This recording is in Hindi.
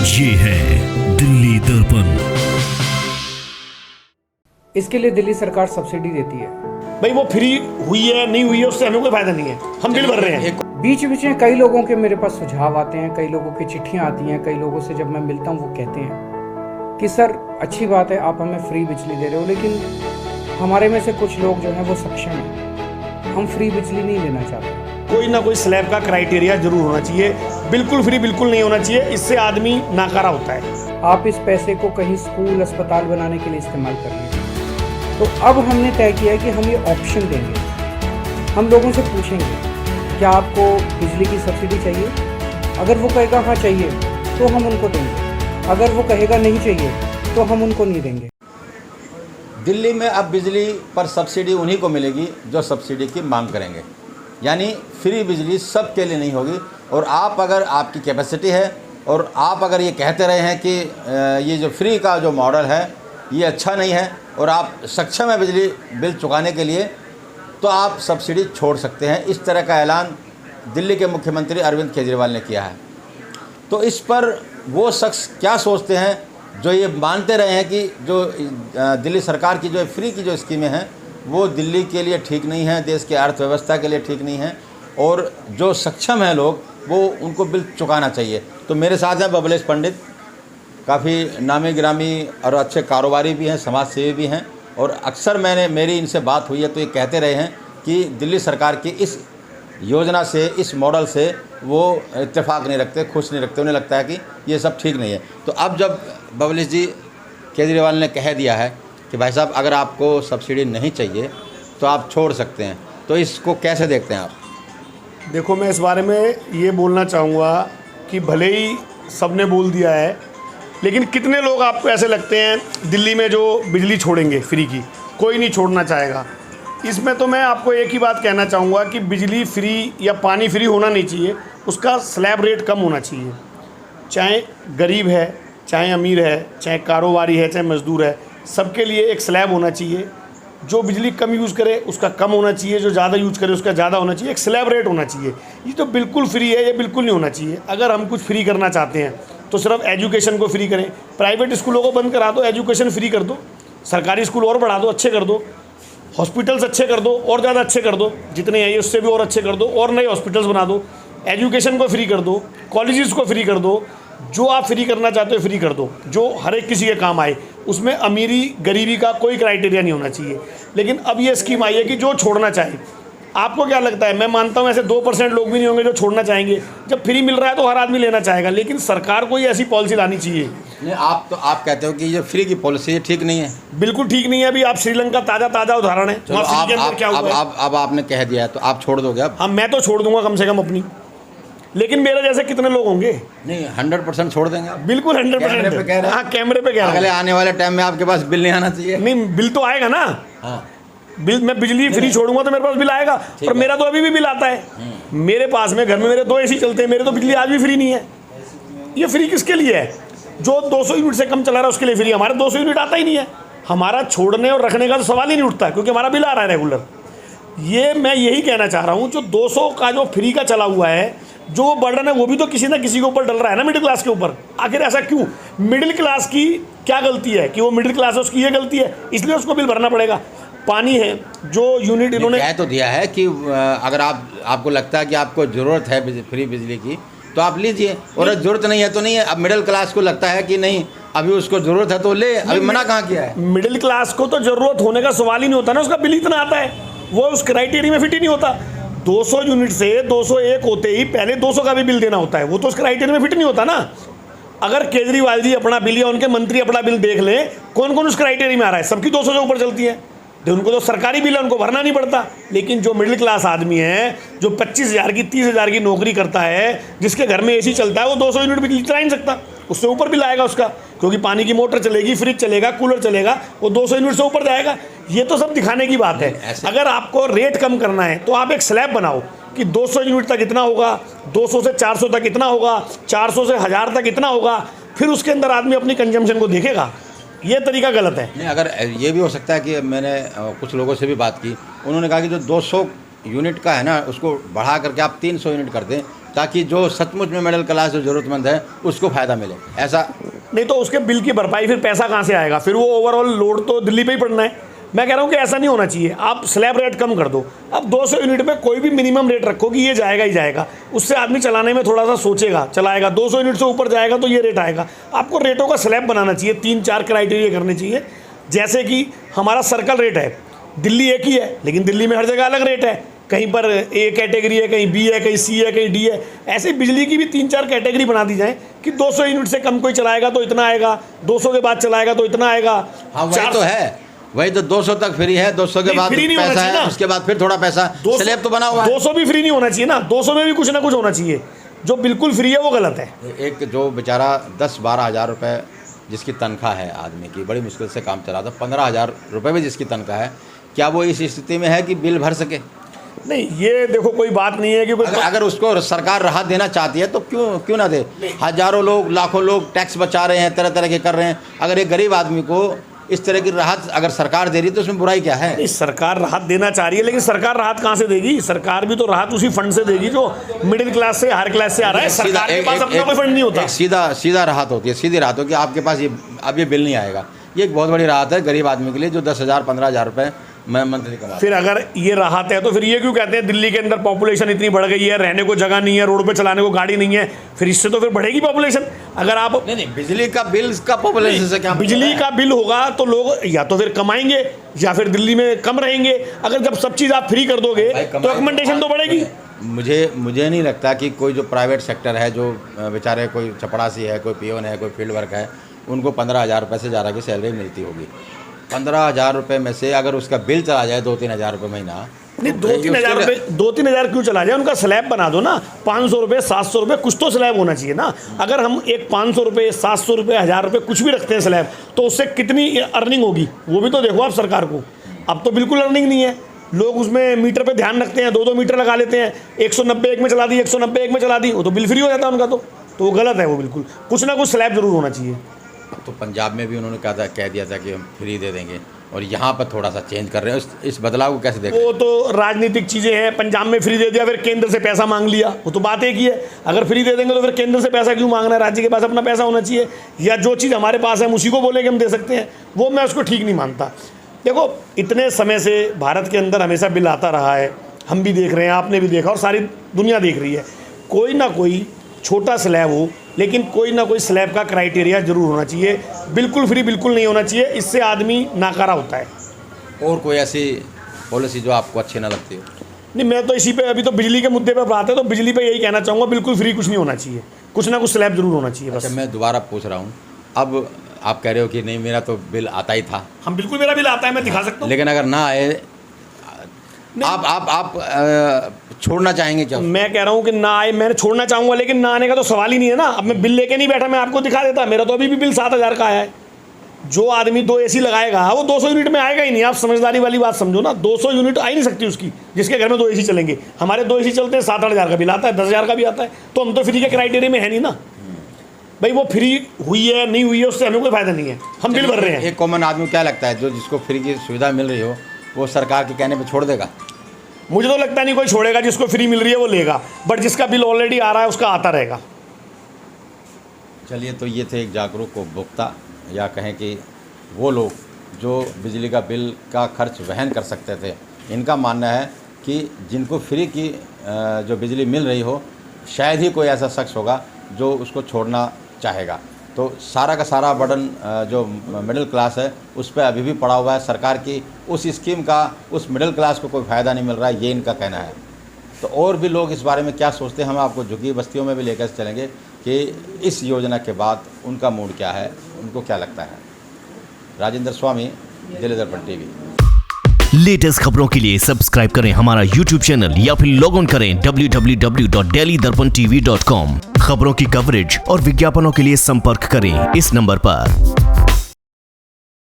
ये है दिल्ली दर्पण। इसके लिए दिल्ली सरकार सब्सिडी देती है। भाई वो फ्री हुई है नहीं हुई है उससे हमें कोई फायदा नहीं है, हम बिल भर रहे हैं। बीच बीच में कई लोगों के मेरे पास सुझाव आते हैं, कई लोगों की चिट्ठियां आती हैं, कई लोगों से जब मैं मिलता हूं वो कहते हैं कि सर अच्छी बात है आप हमें फ्री बिजली दे रहे हो, लेकिन हमारे में से कुछ लोग जो हैं वो सक्षम हैं, हम फ्री बिजली नहीं लेना चाहते। कोई ना कोई स्लैब का क्राइटेरिया जरूर होना चाहिए, बिल्कुल फ्री बिल्कुल नहीं होना चाहिए, इससे आदमी नाकारा होता है। आप इस पैसे को कहीं स्कूल अस्पताल बनाने के लिए इस्तेमाल कर लीजिए। तो अब हमने तय किया है कि हम ये ऑप्शन देंगे, हम लोगों से पूछेंगे क्या आपको बिजली की सब्सिडी चाहिए। अगर वो कहेगा हाँ चाहिए तो हम उनको देंगे, अगर वो कहेगा नहीं चाहिए तो हम उनको नहीं देंगे। दिल्ली में अब बिजली पर सब्सिडी उन्हीं को मिलेगी जो सब्सिडी की मांग करेंगे, यानी फ्री बिजली सबके लिए नहीं होगी। और आप अगर आपकी कैपेसिटी है और आप अगर ये कहते रहे हैं कि ये जो फ्री का जो मॉडल है ये अच्छा नहीं है और आप सक्षम है बिजली बिल चुकाने के लिए, तो आप सब्सिडी छोड़ सकते हैं। इस तरह का ऐलान दिल्ली के मुख्यमंत्री अरविंद केजरीवाल ने किया है। तो इस पर वो शख्स क्या सोचते हैं जो ये मानते रहे हैं कि जो दिल्ली सरकार की जो फ्री की जो स्कीमें हैं वो दिल्ली के लिए ठीक नहीं है, देश की अर्थव्यवस्था के लिए ठीक नहीं है, और जो सक्षम हैं लोग वो उनको बिल चुकाना चाहिए। तो मेरे साथ हैं बबलेश पंडित, काफ़ी नामी गिरामी और अच्छे कारोबारी भी हैं, समाज सेवी भी हैं, और अक्सर मेरी इनसे बात हुई है तो ये कहते रहे हैं कि दिल्ली सरकार की इस योजना से, इस मॉडल से वो इत्तेफाक नहीं रखते, खुश नहीं रखते, उन्हें लगता है कि ये सब ठीक नहीं है। तो अब जब बबलेश जी केजरीवाल ने कह दिया है कि भाई साहब अगर आपको सब्सिडी नहीं चाहिए तो आप छोड़ सकते हैं, तो इसको कैसे देखते हैं आप? देखो, मैं इस बारे में ये बोलना चाहूँगा कि भले ही सबने बोल दिया है, लेकिन कितने लोग आपको ऐसे लगते हैं दिल्ली में जो बिजली छोड़ेंगे फ्री की? कोई नहीं छोड़ना चाहेगा। इसमें तो मैं आपको एक ही बात कहना चाहूँगा कि बिजली फ्री या पानी फ्री होना नहीं चाहिए, उसका स्लैब रेट कम होना चाहिए। चाहे गरीब है, चाहे अमीर है, चाहे कारोबारी है, चाहे मज़दूर है, सबके लिए एक स्लैब होना चाहिए। जो बिजली कम यूज़ करे उसका कम होना चाहिए, जो ज़्यादा यूज़ करे उसका ज़्यादा होना चाहिए, एक स्लैब रेट होना चाहिए। ये तो बिल्कुल फ्री है, ये बिल्कुल नहीं होना चाहिए। अगर हम कुछ फ्री करना चाहते हैं तो सिर्फ एजुकेशन को फ्री करें, प्राइवेट स्कूलों को बंद करा दो, एजुकेशन फ्री कर दो, सरकारी स्कूल और बढ़ा दो, अच्छे कर दो, हॉस्पिटल्स अच्छे कर दो, और ज़्यादा अच्छे कर दो, जितने हैं उससे भी और अच्छे कर दो, और नए हॉस्पिटल्स बना दो, एजुकेशन को फ्री कर दो, कॉलेजेस को फ्री कर दो, जो आप फ्री करना चाहते हो फ्री कर दो, जो हर एक किसी के काम आए। उसमें अमीरी गरीबी का कोई क्राइटेरिया नहीं होना चाहिए। लेकिन अब ये स्कीम आई है कि जो छोड़ना चाहे, आपको क्या लगता है? मैं मानता हूँ ऐसे 2% लोग भी नहीं होंगे जो छोड़ना चाहेंगे। जब फ्री मिल रहा है तो हर आदमी लेना चाहेगा, लेकिन सरकार को ये ऐसी पॉलिसी लानी चाहिए। नहीं, आप कहते हो कि ये फ्री की पॉलिसी है ठीक नहीं है? बिल्कुल ठीक नहीं है। अभी आप श्रीलंका ताज़ा उदाहरण है। अब आपने कह दिया है तो आप छोड़ दोगे? अब हाँ, मैं तो छोड़ दूंगा कम से कम अपनी, लेकिन मेरे जैसे कितने लोग होंगे? नहीं, 100% छोड़ देंगे आप? बिल्कुल 100%। हाँ, कैमरे पे कह रहा हूं। अगले आने वाले टाइम में आपके पास बिल नहीं आना चाहिए? नहीं, बिल तो आएगा ना। हाँ, बिल, मैं बिजली फ्री छोड़ूंगा तो मेरे पास बिल आएगा, और मेरा तो अभी भी बिल आता है। मेरे पास में घर में मेरे 2 AC चलते हैं, मेरे तो बिजली आज भी फ्री नहीं है। ये फ्री किसके लिए है? जो 200 यूनिट से कम चला रहा है उसके लिए फ्री। हमारे 200 यूनिट आता ही नहीं है, हमारा छोड़ने और रखने का तो सवाल ही नहीं उठता, क्योंकि हमारा बिल आ रहा है रेगुलर। ये मैं यही कहना चाह रहा हूँ, जो 200 का जो फ्री का चला हुआ है, जो बर्डन है वो भी तो किसी ना किसी के ऊपर डल रहा है ना, मिडिल क्लास के ऊपर। आखिर ऐसा क्यों? मिडिल क्लास की क्या गलती है कि वो मिडिल क्लास है, उसकी ये गलती है, इसलिए उसको बिल भरना पड़ेगा। पानी है, जो यूनिट इन्होंने कह तो दिया है कि अगर आपको लगता है कि आपको ज़रूरत है फ्री बिजली की तो आप लीजिए, और ज़रूरत नहीं है तो नहीं है। अब मिडिल क्लास को लगता है कि नहीं अभी उसको ज़रूरत है तो ले, अभी मना कहाँ किया है? मिडिल क्लास को तो ज़रूरत होने का सवाल ही नहीं होता ना, उसका बिल इतना आता है, वो उस क्राइटेरिया में फिट ही नहीं होता। 200 यूनिट से 201 होते ही पहले 200 का भी बिल देना होता है, वो तो उस क्राइटेरिया में फिट नहीं होता ना। अगर केजरीवाल जी अपना बिल या उनके मंत्री अपना बिल देख लें, कौन कौन उस क्राइटेरिया में आ रहा है? सबकी 200 से ऊपर चलती है, तो उनको तो सरकारी बिल है, उनको भरना नहीं पड़ता। लेकिन जो मिडिल क्लास आदमी है, जो 25,000 की 30,000 की नौकरी करता है, जिसके घर में AC चलता है, वो 200 यूनिट बिजली चला नहीं सकता, उससे ऊपर बिल आएगा उसका, क्योंकि पानी की मोटर चलेगी, फ्रिज चलेगा, कूलर चलेगा, वो 200 यूनिट से ऊपर जाएगा। ये तो सब दिखाने की बात है। अगर आपको रेट कम करना है तो आप एक स्लैब बनाओ कि 200 यूनिट तक इतना होगा, 200 से 400 तक इतना होगा, 400 से 1000 तक इतना होगा, फिर उसके अंदर आदमी अपनी कंजम्पशन को देखेगा। ये तरीका गलत है। नहीं, अगर ये भी हो सकता है कि मैंने कुछ लोगों से भी बात की, उन्होंने कहा कि जो 200 यूनिट का है ना, उसको बढ़ा करके आप 300 यूनिट कर दें, ताकि जो सचमुच में मिडिल क्लास जो ज़रूरतमंद है उसको फ़ायदा मिले। ऐसा नहीं तो उसके बिल की भरपाई फिर पैसा कहाँ से आएगा? फिर वो ओवरऑल लोड तो दिल्ली पे ही पड़ना है। मैं कह रहा हूँ कि ऐसा नहीं होना चाहिए। आप स्लैब रेट कम कर दो। अब 200 यूनिट में कोई भी मिनिमम रेट रखो कि ये जाएगा ही जाएगा, उससे आदमी चलाने में थोड़ा सा सोचेगा, चलाएगा। 200 यूनिट से ऊपर जाएगा तो ये रेट आएगा। आपको रेटों का स्लैब बनाना चाहिए, 3-4 क्राइटेरिया करने चाहिए। जैसे कि हमारा सर्कल रेट है, दिल्ली एक ही है, लेकिन दिल्ली में हर जगह अलग रेट है। कहीं पर ए कैटेगरी है, कहीं बी है, कहीं सी है, कहीं डी है। ऐसे बिजली की भी 3-4 कैटेगरी बना दी जाए कि 200 यूनिट से कम कोई चलाएगा तो इतना आएगा, 200 के बाद चलाएगा तो इतना आएगा। हाँ वही तो है, वही तो 200 तक फ्री है, 200 के बाद पैसा है, उसके बाद फिर थोड़ा पैसा। स्लैब तो बना हुआ है। 200 भी फ्री नहीं होना चाहिए ना, 200 में भी कुछ ना कुछ होना चाहिए। जो बिल्कुल फ्री है वो गलत है। एक जो बेचारा 10-12 हज़ार रुपये जिसकी तनख्वाह है आदमी की, बड़ी मुश्किल से काम चलाता, 15 हज़ार रुपये भी जिसकी तनख्वाह है, क्या वो इस स्थिति में है कि बिल भर सके? नहीं, ये देखो कोई बात नहीं है कि अगर उसको सरकार राहत देना चाहती है तो क्यों ना दे। हज़ारों लोग, लाखों लोग टैक्स बचा रहे हैं, तरह तरह के कर रहे हैं। अगर एक गरीब आदमी को इस तरह की राहत अगर सरकार दे रही तो उसमें बुराई क्या है? सरकार राहत देना चाह रही है, लेकिन सरकार राहत कहाँ से देगी? सरकार भी तो राहत उसी फंड से देगी जो मिडिल क्लास से, हायर क्लास से आ रहा है। सरकार के पास अपना कोई फंड नहीं होता। सीधा राहत होती है, सीधी राहत होती है। आपके पास ये बिल नहीं आएगा। ये एक बहुत बड़ी राहत है गरीब आदमी के लिए जो 10,000-15,000 रुपये मंथली कमा। फिर अगर ये राहत है तो फिर ये क्यों कहते हैं दिल्ली के अंदर पॉपुलेशन इतनी बढ़ गई है, रहने को जगह नहीं है, रोड पे चलाने को गाड़ी नहीं है, फिर इससे तो फिर बढ़ेगी पॉपुलेशन। अगर आप नहीं बिजली का बिल का पॉपुलेशन से क्या, बिजली का बिल होगा तो लोग या तो फिर कमाएंगे या फिर दिल्ली में कम रहेंगे। अगर जब सब चीज़ आप फ्री कर दोगे तो एक्सपेंटेशन तो बढ़ेगी। मुझे नहीं लगता कि कोई जो प्राइवेट सेक्टर है, जो बेचारे कोई चपड़ासी है, कोई पियोन है, कोई फील्ड वर्क है, उनको 15,000 रुपये से ज़्यादा की सैलरी मिलती होगी। 15,000 रुपये में से अगर उसका बिल चला जाए 2-3 हज़ार रुपये महीना, नहीं 2-3 हज़ार रुपये, 2-3 हज़ार क्यों चला जाए? उनका स्लैब बना दो ना, 500 रुपये, 700 रुपये, कुछ तो स्लैब होना चाहिए ना। अगर हम एक 500 रुपये, 700 रुपये, 1000 रुपये कुछ भी रखते हैं स्लैब, तो उससे कितनी अर्निंग होगी वो भी तो देखो आप सरकार को। अब तो बिल्कुल अर्निंग नहीं है। लोग उसमें मीटर पे ध्यान रखते हैं, 2-2 मीटर लगा लेते हैं, 190 एक में चला दी, 190 एक में चला दी, वो तो बिल फ्री हो जाता है उनका। तो वो गलत है। वो बिल्कुल कुछ ना कुछ स्लैब जरूर होना चाहिए। तो पंजाब में भी उन्होंने कह दिया था कि हम फ्री दे देंगे, और यहाँ पर थोड़ा सा चेंज कर रहे हैं। इस बदलाव को कैसे देखें? वो तो राजनीतिक चीज़ें हैं। पंजाब में फ्री दे दिया, फिर केंद्र से पैसा मांग लिया, वो तो बात एक ही है। अगर फ्री दे देंगे तो फिर केंद्र से पैसा क्यों मांगना है? राज्य के पास अपना पैसा होना चाहिए, या जो चीज़ हमारे पास है हम उसी को बोले कि हम दे सकते हैं। वो मैं उसको ठीक नहीं मानता। देखो, इतने समय से भारत के अंदर हमेशा बिल आता रहा है, हम भी देख रहे हैं, आपने भी देखा और सारी दुनिया देख रही है। कोई ना कोई छोटा स्लैब हो, लेकिन कोई ना कोई स्लैब का क्राइटेरिया जरूर होना चाहिए। बिल्कुल फ्री बिल्कुल नहीं होना चाहिए, इससे आदमी नाकारा होता है। और कोई ऐसी पॉलिसी जो आपको अच्छी ना लगती हो? नहीं, मैं तो इसी पे, अभी तो बिजली के मुद्दे पे बात है तो बिजली पे यही कहना चाहूँगा, बिल्कुल फ्री कुछ नहीं होना चाहिए, कुछ ना कुछ स्लैब जरूर होना चाहिए बस। अच्छा, मैं दोबारा पूछ रहा हूँ, अब आप कह रहे हो कि नहीं मेरा तो बिल आता ही था। हम बिल्कुल, मेरा बिल आता है, मैं दिखा सकता हूँ। लेकिन अगर ना आए, आप छोड़ना चाहेंगे क्या? मैं कह रहा हूँ कि ना आए, मैं छोड़ना चाहूँगा, लेकिन ना आने का तो सवाल ही नहीं है ना। अब मैं बिल लेके नहीं बैठा, मैं आपको दिखा देता। मेरा तो अभी भी बिल 7,000 का आया है। जो आदमी 2 AC लगाएगा वो 200 यूनिट में आएगा ही नहीं। आप समझदारी वाली बात समझो ना, 200 यूनिट आ ही नहीं सकती उसकी, जिसके घर में 2 AC चलेंगे। हमारे 2 AC चलते हैं, 7-8 हज़ार का बिल आता है, 10,000 का भी आता है। तो हम तो फ्री के क्राइटेरिया में है नहीं ना भाई। वो फ्री हुई है नहीं हुई है उससे हमें कोई फायदा नहीं है, हम बिल भर रहे हैं। एक कॉमन आदमी क्या लगता है, जो जिसको फ्री की सुविधा मिल रही हो वो सरकार के कहने पर छोड़ देगा? मुझे तो लगता नहीं कोई छोड़ेगा। जिसको फ्री मिल रही है वो लेगा, बट जिसका बिल ऑलरेडी आ रहा है उसका आता रहेगा। चलिए, तो ये थे एक जागरूक उपभोक्ता, या कहें कि वो लोग जो बिजली का बिल का खर्च वहन कर सकते थे। इनका मानना है कि जिनको फ्री की जो बिजली मिल रही हो, शायद ही कोई ऐसा शख्स होगा जो उसको छोड़ना चाहेगा। तो सारा का सारा बर्डन जो मिडिल क्लास है उस पर अभी भी पड़ा हुआ है। सरकार की उस स्कीम का उस मिडिल क्लास को कोई फ़ायदा नहीं मिल रहा है, ये इनका कहना है। तो और भी लोग इस बारे में क्या सोचते हैं, हम आपको झुग्गी बस्तियों में भी लेकर चलेंगे कि इस योजना के बाद उनका मूड क्या है, उनको क्या लगता है। राजेंद्र स्वामी, दिल्ली दर्पण टीवी। लेटेस्ट खबरों के लिए सब्सक्राइब करें हमारा YouTube चैनल या फिर लॉग ऑन करें www.delhidarpantv.com। खबरों की कवरेज और विज्ञापनों के लिए संपर्क करें इस नंबर पर।